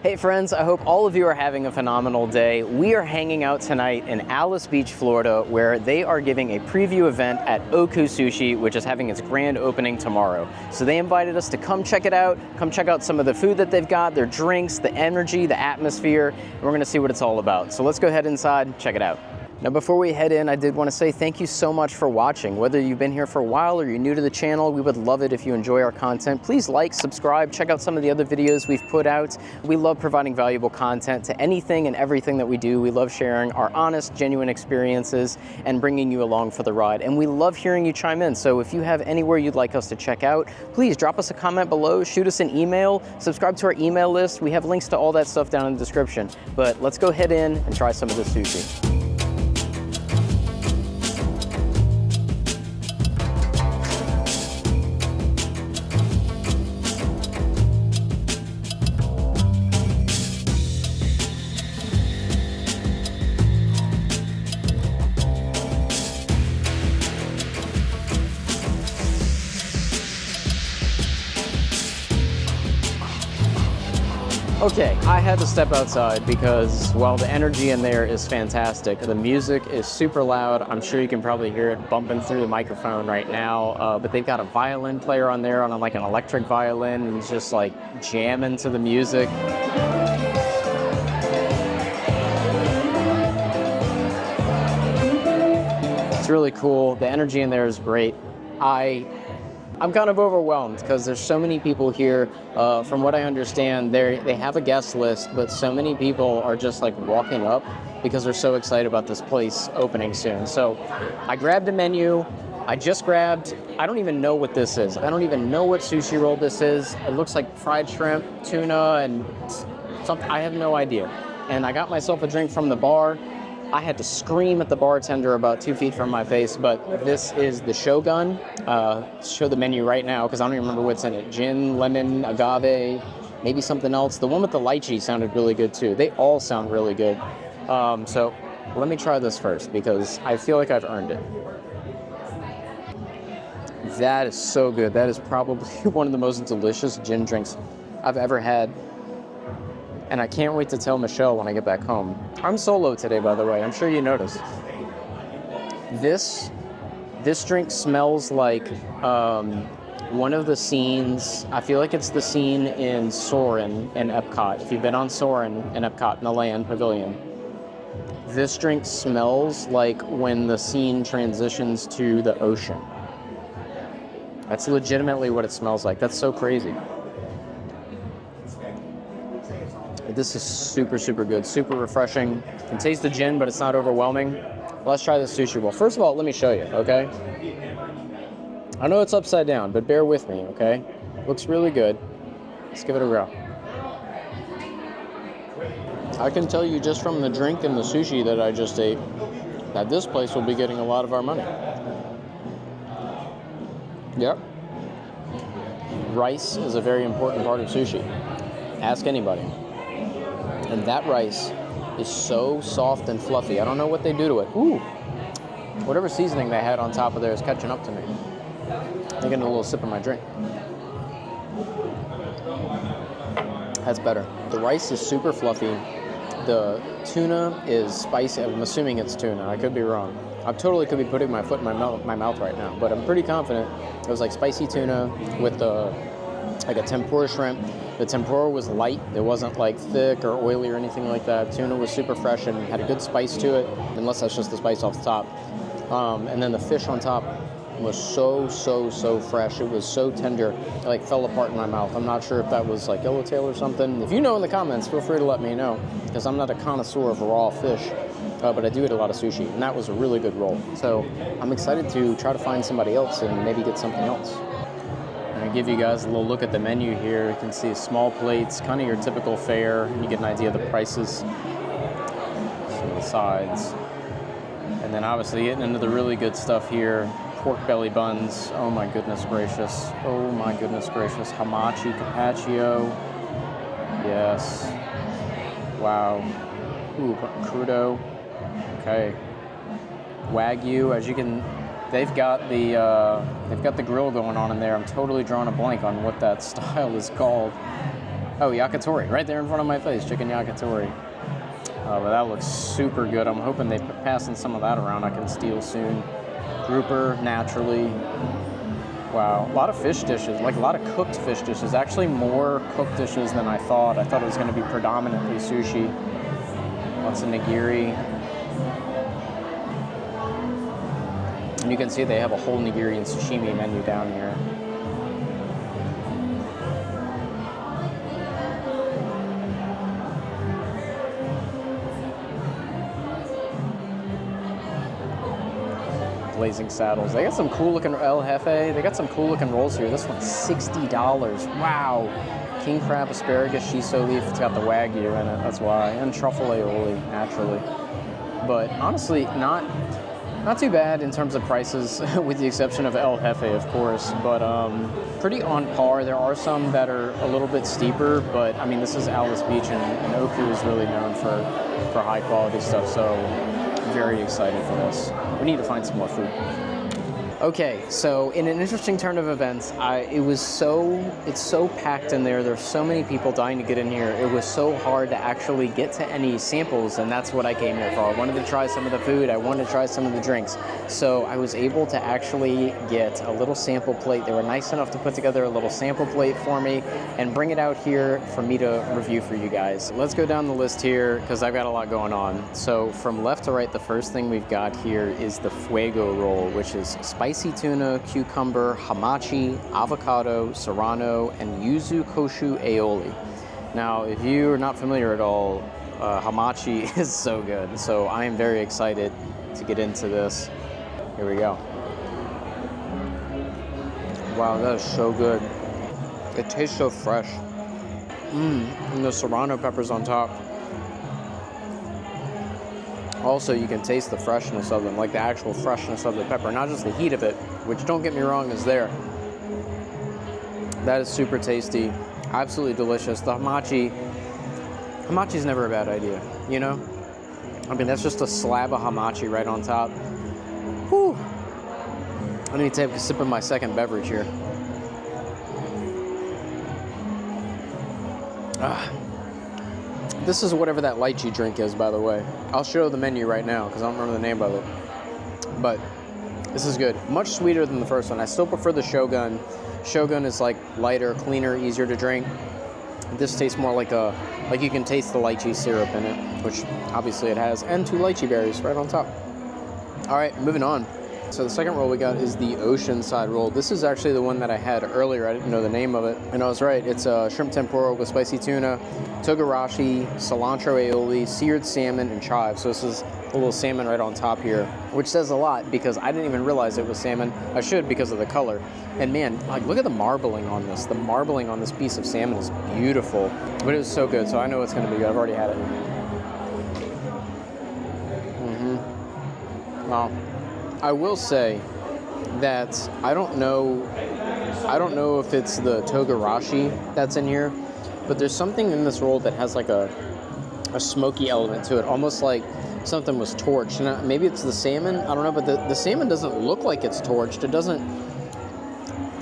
Hey friends, I hope all of you are having a phenomenal day. We are hanging out tonight in Alys Beach, Florida, where they are giving a preview event at O-Ku Sushi, which is having its grand opening tomorrow. So they invited us to come check it out, come check out some of the food that they've got, their drinks, the energy, the atmosphere, and we're gonna see what it's all about. So let's go ahead inside, check it out. Now before we head in, I did want to say thank you so much for watching. Whether you've been here for a while or you're new to the channel, we would love it if you enjoy our content. Please like, subscribe, check out some of the other videos we've put out. We love providing valuable content to anything and everything that we do. We love sharing our honest, genuine experiences and bringing you along for the ride. And we love hearing you chime in. So if you have anywhere you'd like us to check out, please drop us a comment below, shoot us an email, subscribe to our email list. We have links to all that stuff down in the description. But let's go head in and try some of this sushi. Okay, I had to step outside because while the energy in there is fantastic, the music is super loud. I'm sure you can probably hear it bumping through the microphone right now, but they've got a violin player on there on like an electric violin and he's just like jamming to the music. It's really cool. The energy in there is great. I'm kind of overwhelmed because there's so many people here. From what I understand, they have a guest list, but so many people are just like walking up because they're so excited about this place opening soon. So I grabbed a menu. I just grabbed, I don't even know what this is. I don't even know what sushi roll this is. It looks like fried shrimp, tuna, and something. I have no idea. And I got myself a drink from the bar. I had to scream at the bartender about 2 feet from my face, but this is the Shogun. Show the menu right now because I don't even remember what's in it. Gin, lemon, agave, maybe something else. The one with the lychee sounded really good too. They all sound really good. So let me try this first because I feel like I've earned it. That is so good. That is probably one of the most delicious gin drinks I've ever had. And I can't wait to tell Michelle when I get back home. I'm solo today, by the way. I'm sure you noticed. This drink smells like one of the scenes. I feel like it's the scene in Soarin' in Epcot. If you've been on Soarin' in Epcot in the Land Pavilion, this drink smells like when the scene transitions to the ocean. That's legitimately what it smells like. That's so crazy. This is super, super good, super refreshing. You can taste the gin, but it's not overwhelming. Let's try this sushi roll. First of all, let me show you, okay? I know it's upside down, but bear with me, okay? Looks really good. Let's give it a go. I can tell you just from the drink and the sushi that I just ate that this place will be getting a lot of our money. Yep. Rice is a very important part of sushi. Ask anybody. And that rice is so soft and fluffy. I don't know what they do to it. Ooh, whatever seasoning they had on top of there is catching up to me. I'm getting a little sip of my drink. That's better. The rice is super fluffy. The tuna is spicy. I'm assuming it's tuna. I could be wrong. I totally could be putting my foot in my mouth right now, but I'm pretty confident it was like spicy tuna with like a tempura shrimp. The tempura was light. It wasn't like thick or oily or anything like that. Tuna was super fresh and had a good spice to it, unless that's just the spice off the top. And then the fish on top was so fresh. It was so tender. It like fell apart in my mouth. I'm not sure if that was like yellowtail or something. If you know in the comments, feel free to let me know, because I'm not a connoisseur of raw fish, but I do eat a lot of sushi, and that was a really good roll. So I'm excited to try to find somebody else and maybe get something else. I'm gonna give you guys a little look at the menu here. You can see small plates, kind of your typical fare. You get an idea of the prices, some of the sides. And then obviously getting into the really good stuff here. Pork belly buns. Oh my goodness gracious. Oh my goodness gracious. Hamachi carpaccio. Yes. Wow. Ooh, crudo. Okay. Wagyu, as you can, they've got the grill going on in there. I'm totally drawing a blank on what that style is called. Oh, yakitori, right there in front of my face, chicken yakitori. But that looks super good. I'm hoping they passing some of that around. I can steal soon. Grouper, naturally. Wow, a lot of fish dishes, like a lot of cooked fish dishes. Actually, more cooked dishes than I thought. I thought it was going to be predominantly sushi. Lots of nigiri. And you can see they have a whole nigiri and sashimi menu down here. Blazing saddles. They got some cool looking El Jefe. They got some cool looking rolls here. This one's $60. Wow. King crab, asparagus, shiso leaf. It's got the wagyu in it. That's why. And truffle aioli, naturally. But honestly, not too bad in terms of prices, with the exception of El Jefe, of course. But pretty on par. There are some that are a little bit steeper. But I mean, this is Alys Beach, and O-Ku is really known for high quality stuff. So very excited for this. We need to find some more food. Okay, so in an interesting turn of events, it's so packed in there. There's so many people dying to get in here. It was so hard to actually get to any samples, and that's what I came here for. I wanted to try some of the food. I wanted to try some of the drinks. So I was able to actually get a little sample plate. They were nice enough to put together a little sample plate for me and bring it out here for me to review for you guys. Let's go down the list here because I've got a lot going on. So from left to right, the first thing we've got here is the Fuego roll, which is spicy tuna, cucumber, hamachi, avocado, serrano, and yuzu koshu aioli. Now, if you're not familiar at all, hamachi is so good. So I am very excited to get into this. Here we go. Wow, that is so good. It tastes so fresh. And the serrano peppers on top. Also, you can taste the freshness of them, like the actual freshness of the pepper, not just the heat of it, which, don't get me wrong, is there. That is super tasty, absolutely delicious. The hamachi's never a bad idea, you know? I mean, that's just a slab of hamachi right on top. Whew. I need to take a sip of my second beverage here. This is whatever that lychee drink is, by the way. I'll show the menu right now because I don't remember the name of it. But this is good. Much sweeter than the first one. I still prefer the Shogun. Shogun is like lighter, cleaner, easier to drink. This tastes more like you can taste the lychee syrup in it, which obviously it has, and 2 lychee berries right on top. All right, moving on. So the second roll we got is the Oceanside roll. This is actually the one that I had earlier. I didn't know the name of it. And I was right. It's shrimp tempura with spicy tuna, togarashi, cilantro aioli, seared salmon, and chive. So this is a little salmon right on top here, which says a lot because I didn't even realize it was salmon. I should because of the color. And man, like, look at the marbling on this. The marbling on this piece of salmon is beautiful. But it was so good, so I know it's going to be good. I've already had it. Wow. I will say that I don't know if it's the togarashi that's in here, but there's something in this roll that has like a smoky element to it, almost like something was torched. And maybe it's the salmon, I don't know, but the salmon doesn't look like it's torched.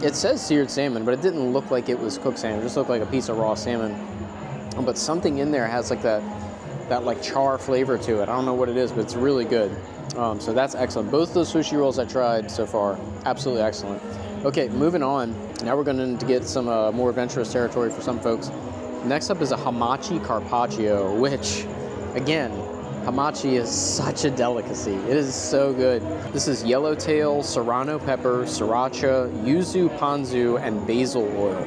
It says seared salmon, but it didn't look like it was cooked salmon. It just looked like a piece of raw salmon. But something in there has like that like char flavor to it. I don't know what it is, but it's really good. So that's excellent. Both those sushi rolls I tried so far, absolutely excellent. Okay, moving on. Now we're going to get some more adventurous territory for some folks. Next up is a hamachi carpaccio, which, again, hamachi is such a delicacy. It is so good. This is yellowtail, serrano pepper, sriracha, yuzu ponzu, and basil oil.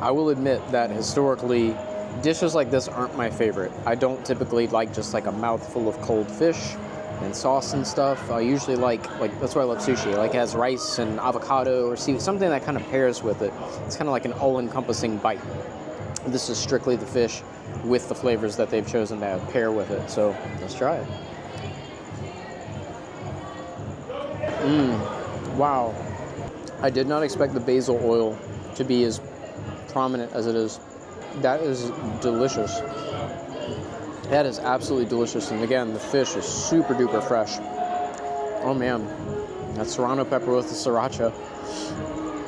I will admit that historically, dishes like this aren't my favorite. I don't typically like just like a mouthful of cold fish and sauce and stuff. I usually like that's why I love sushi. Like, it has rice and avocado or seafood, something that kind of pairs with it. It's kind of like an all-encompassing bite. This is strictly the fish with the flavors that they've chosen to pair with it. So let's try it. Wow. I did not expect the basil oil to be as prominent as it is. That is delicious. That is absolutely delicious. And again, the fish is super duper fresh. Oh man, that serrano pepper with the sriracha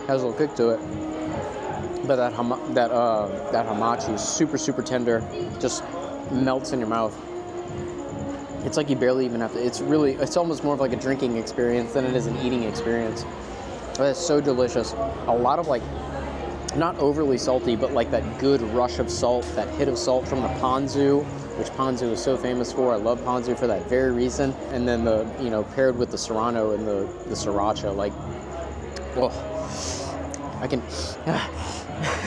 has a little kick to it. But that hamachi is super, super tender, just melts in your mouth. It's like you barely even have to, it's almost more of like a drinking experience than it is an eating experience. But it's so delicious. A lot of like, not overly salty, but like that good rush of salt, that hit of salt from the ponzu, which ponzu is so famous for. I love ponzu for that very reason. And then paired with the serrano and the sriracha, like, oh, I can,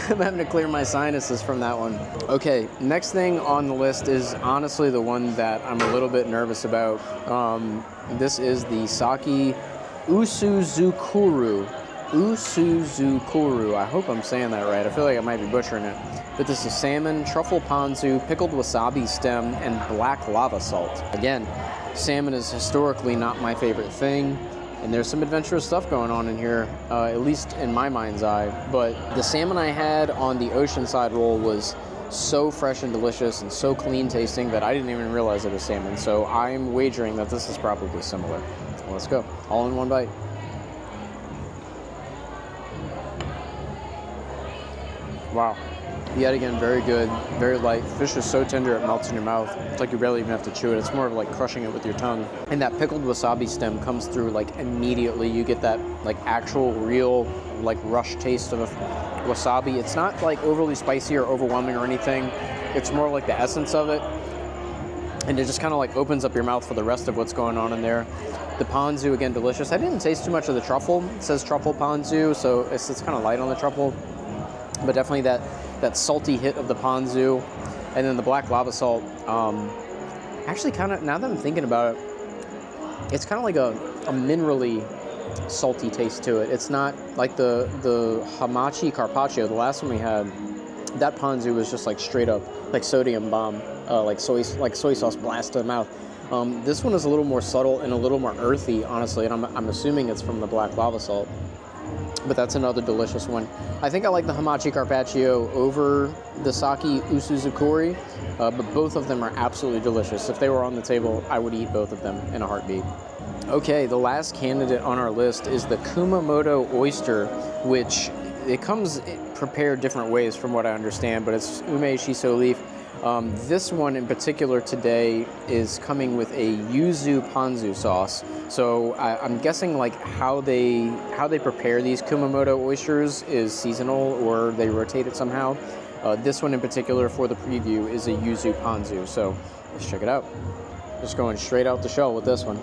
I'm having to clear my sinuses from that one. Okay, next thing on the list is honestly the one that I'm a little bit nervous about. This is the sake usuzukuru. Usuzukuru. I hope I'm saying that right. I feel like I might be butchering it. But this is salmon, truffle ponzu, pickled wasabi stem, and black lava salt. Again, salmon is historically not my favorite thing. And there's some adventurous stuff going on in here, at least in my mind's eye. But the salmon I had on the Oceanside roll was so fresh and delicious and so clean tasting that I didn't even realize it was salmon. So I'm wagering that this is probably similar. Well, let's go. All in one bite. Wow. Yet again, very good, very light. Fish is so tender it melts in your mouth. It's like you barely even have to chew it. It's more of like crushing it with your tongue. And that pickled wasabi stem comes through like immediately. You get that like actual real like rush taste of wasabi. It's not like overly spicy or overwhelming or anything. It's more like the essence of it. And it just kind of like opens up your mouth for the rest of what's going on in there. The ponzu, again, delicious. I didn't taste too much of the truffle. It says truffle ponzu, so it's kind of light on the truffle. But definitely that salty hit of the ponzu, and then the black lava salt. Actually, kind of, now that I'm thinking about it, it's kind of like a minerally salty taste to it. It's not like the hamachi carpaccio, the last one we had. That ponzu was just like straight up like sodium bomb, like soy sauce blast to the mouth. This one is a little more subtle and a little more earthy, honestly, and I'm assuming it's from the black lava salt. But that's another delicious one. I think I like the hamachi carpaccio over the sake usuzukuri, but both of them are absolutely delicious. If they were on the table, I would eat both of them in a heartbeat. Okay, the last candidate on our list is the Kumamoto oyster, which it comes prepared different ways from what I understand, but it's ume shiso leaf. This one in particular today is coming with a yuzu ponzu sauce. So I'm guessing like how they prepare these Kumamoto oysters is seasonal or they rotate it somehow. This one in particular for the preview is a yuzu ponzu. So let's check it out. Just going straight out the shell with this one.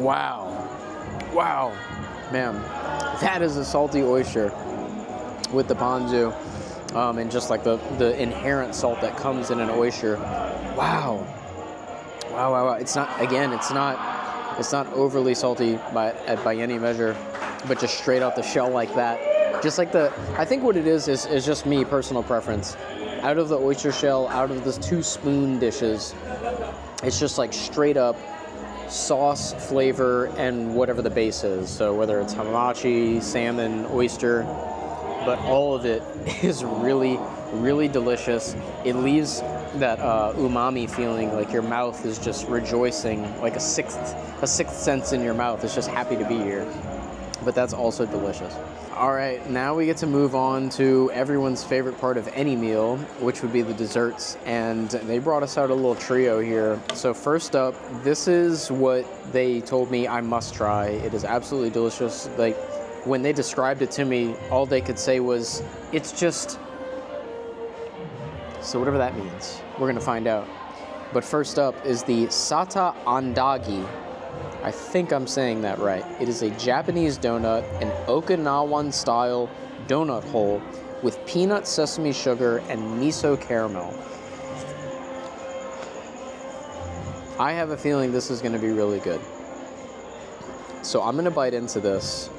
Wow. Wow. Man, that is a salty oyster with the ponzu, and just like the inherent salt that comes in an oyster. Wow. It's not overly salty by any measure, but just straight out the shell like that. Just like I think what it is just me, personal preference. Out of the oyster shell, out of the 2 spoon dishes, it's just like straight up sauce, flavor, and whatever the base is. So whether it's hamachi, salmon, oyster, but all of it is really, really delicious. It leaves that umami feeling, like your mouth is just rejoicing, like a sixth sense in your mouth. It's just happy to be here. But that's also delicious. All right, now we get to move on to everyone's favorite part of any meal, which would be the desserts. And they brought us out a little trio here. So first up, this is what they told me I must try. It is absolutely delicious. Like, when they described it to me, all they could say was, it's just... So whatever that means, we're gonna find out. But first up is the sata andagi. I think I'm saying that right. It is a Japanese donut, an Okinawan-style donut hole with peanut sesame sugar and miso caramel. I have a feeling this is gonna be really good. So I'm gonna bite into this.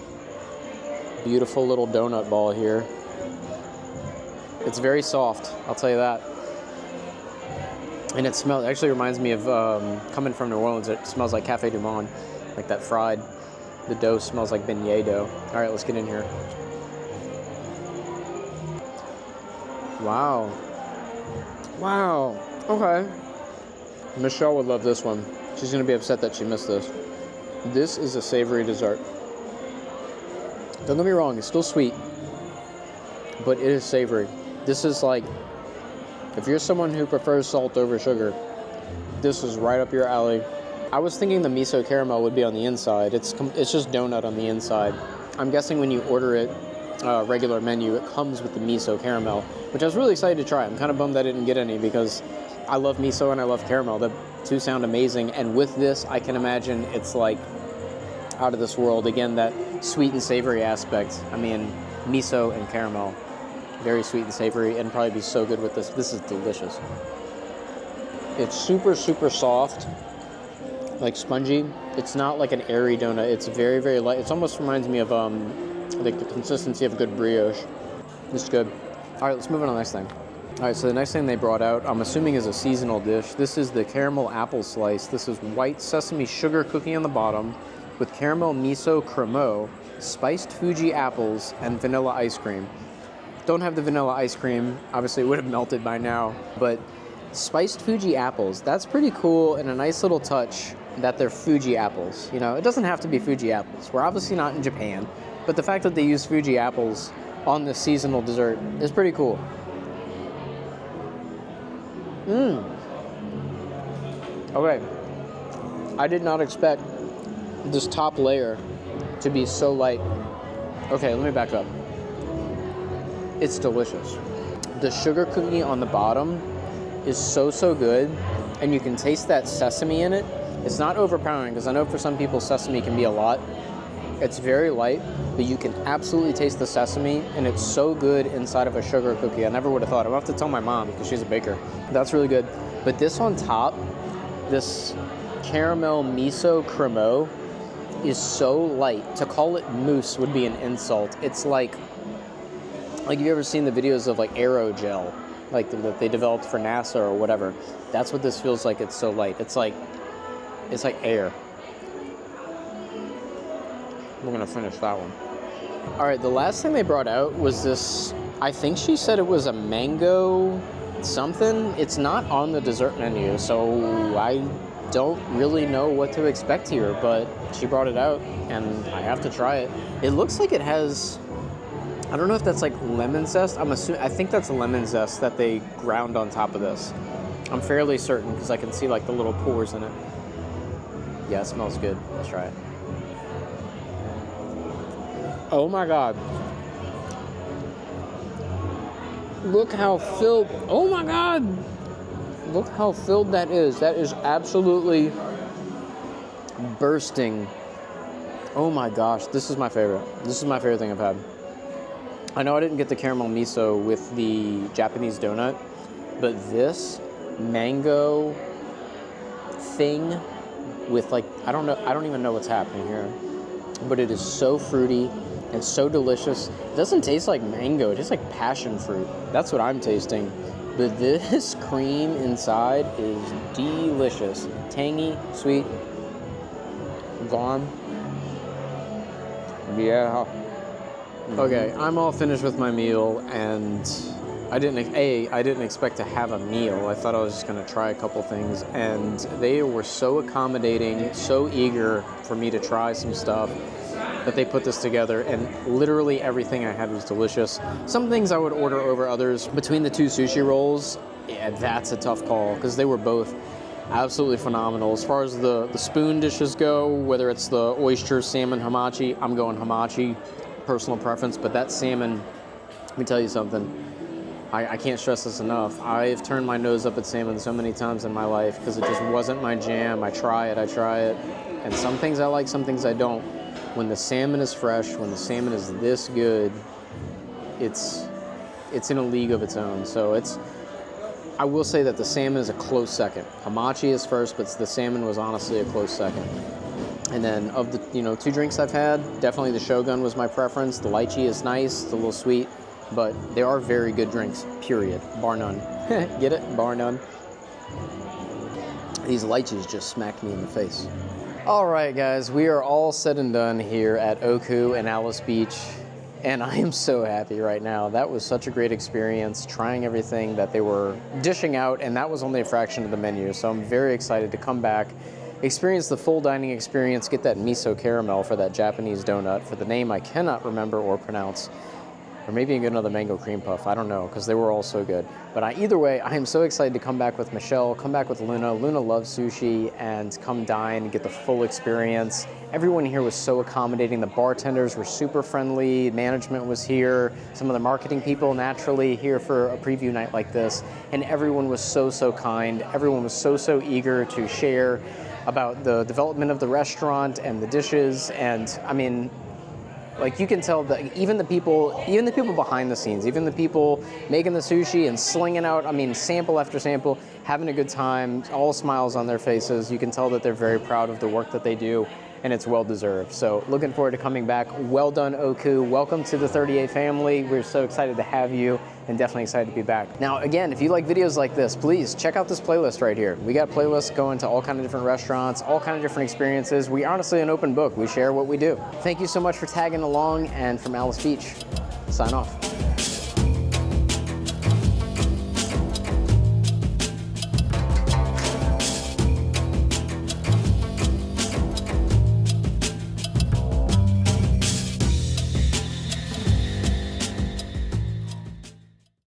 Beautiful little donut ball here. It's very soft, I'll tell you that. And it actually reminds me of, coming from New Orleans, it smells like Cafe du Monde, like that fried. The dough smells like beignet dough. All right, let's get in here. Wow. Wow, okay. Michelle would love this one. She's gonna be upset that she missed this. This is a savory dessert. Don't get me wrong, it's still sweet, but it is savory. This is like, if you're someone who prefers salt over sugar, this is right up your alley. I was thinking the miso caramel would be on the inside. It's just donut on the inside. I'm guessing when you order it, regular menu, it comes with the miso caramel, which I was really excited to try. I'm kind of bummed I didn't get any because I love miso and I love caramel. The two sound amazing, and with this, I can imagine it's like out of this world. Again, that sweet and savory aspect. I mean, miso and caramel, very sweet and savory, and probably be so good with this. This is delicious. It's super, super soft, like spongy. It's not like an airy donut. It's very, very light. It almost reminds me of like the consistency of good brioche. This is good. All right, let's move on to the next thing. All right, so the next thing they brought out, I'm assuming is a seasonal dish. This is the caramel apple slice. This is white sesame sugar cookie on the bottom with caramel miso cremeux, spiced Fuji apples, and vanilla ice cream. Don't have the vanilla ice cream. Obviously, it would have melted by now, but spiced Fuji apples, that's pretty cool and a nice little touch that they're Fuji apples. You know, it doesn't have to be Fuji apples. We're obviously not in Japan, but the fact that they use Fuji apples on this seasonal dessert is pretty cool. Okay, I did not expect this top layer to be so light. Okay, let me back up. It's delicious. The sugar cookie on the bottom is so, so good, and you can taste that sesame in it. It's not overpowering, because I know for some people sesame can be a lot. It's very light, but you can absolutely taste the sesame, and it's so good inside of a sugar cookie. I never would have thought. I'm going to have to tell my mom, because she's a baker. That's really good. But this on top, this caramel miso cremeux is so light. To call it mousse would be an insult. It's like have you ever seen the videos of like aerogel, like that they developed for NASA or whatever? That's what this feels like. It's so light. It's like air. We're gonna finish that one. All right, the last thing they brought out was this. I think she said it was a mango something. It's not on the dessert menu, so I don't really know what to expect here, but she brought it out and I have to try it. It looks like it has, I don't know if that's like lemon zest. I think that's lemon zest that they ground on top of this. I'm fairly certain because I can see like the little pores in it. Yeah, it smells good. Let's try it. Oh my God. Look how filled, oh my God. Look how filled that is. That is absolutely bursting. Oh my gosh, this is my favorite. This is my favorite thing I've had. I know I didn't get the caramel miso with the Japanese donut, but this mango thing with like, I don't even know what's happening here, but it is so fruity and so delicious. It doesn't taste like mango, it tastes like passion fruit. That's what I'm tasting. But this cream inside is delicious. Tangy, sweet, gone. Yeah. Okay, I'm all finished with my meal, and I didn't expect to have a meal. I thought I was just gonna try a couple things, and they were so accommodating, so eager for me to try some stuff that they put this together, and literally everything I had was delicious. Some things I would order over others. Between the two sushi rolls, yeah, that's a tough call, because they were both absolutely phenomenal. As far as the spoon dishes go, whether it's the oyster, salmon, hamachi, I'm going hamachi, personal preference, but that salmon, let me tell you something. I can't stress this enough. I've turned my nose up at salmon so many times in my life because it just wasn't my jam. I try it, and some things I like, some things I don't. When the salmon is fresh, when the salmon is this good, it's in a league of its own. So I will say that the salmon is a close second. Hamachi is first, but the salmon was honestly a close second. And then of the two drinks I've had, definitely the Shogun was my preference. The lychee is nice, it's a little sweet, but they are very good drinks, period, bar none. Get it? Bar none. These lychees just smacked me in the face. All right, guys, we are all said and done here at O-Ku and Alys Beach, and I am so happy right now. That was such a great experience, trying everything that they were dishing out, and that was only a fraction of the menu, so I'm very excited to come back experience the full dining experience, get that miso caramel for that Japanese donut, for the name I cannot remember or pronounce. Or maybe get another mango cream puff. I don't know, because they were all so good. But either way, I am so excited to come back with Michelle, come back with Luna. Luna loves sushi, and come dine and get the full experience. Everyone here was so accommodating. The bartenders were super friendly. Management was here. Some of the marketing people naturally here for a preview night like this. And everyone was so, so kind. Everyone was so, so eager to share about the development of the restaurant and the dishes. And I mean, like, you can tell that even the people behind the scenes, even the people making the sushi and slinging out, I mean, sample after sample, having a good time, all smiles on their faces. You can tell that they're very proud of the work that they do, and it's well deserved. So looking forward to coming back. Well done, O-Ku. Welcome to the 38 family. We're so excited to have you, and definitely excited to be back. Now, again, if you like videos like this, please check out this playlist right here. We got playlists going to all kind of different restaurants, all kind of different experiences. We honestly an open book. We share what we do. Thank you so much for tagging along, and from Alys Beach, sign off.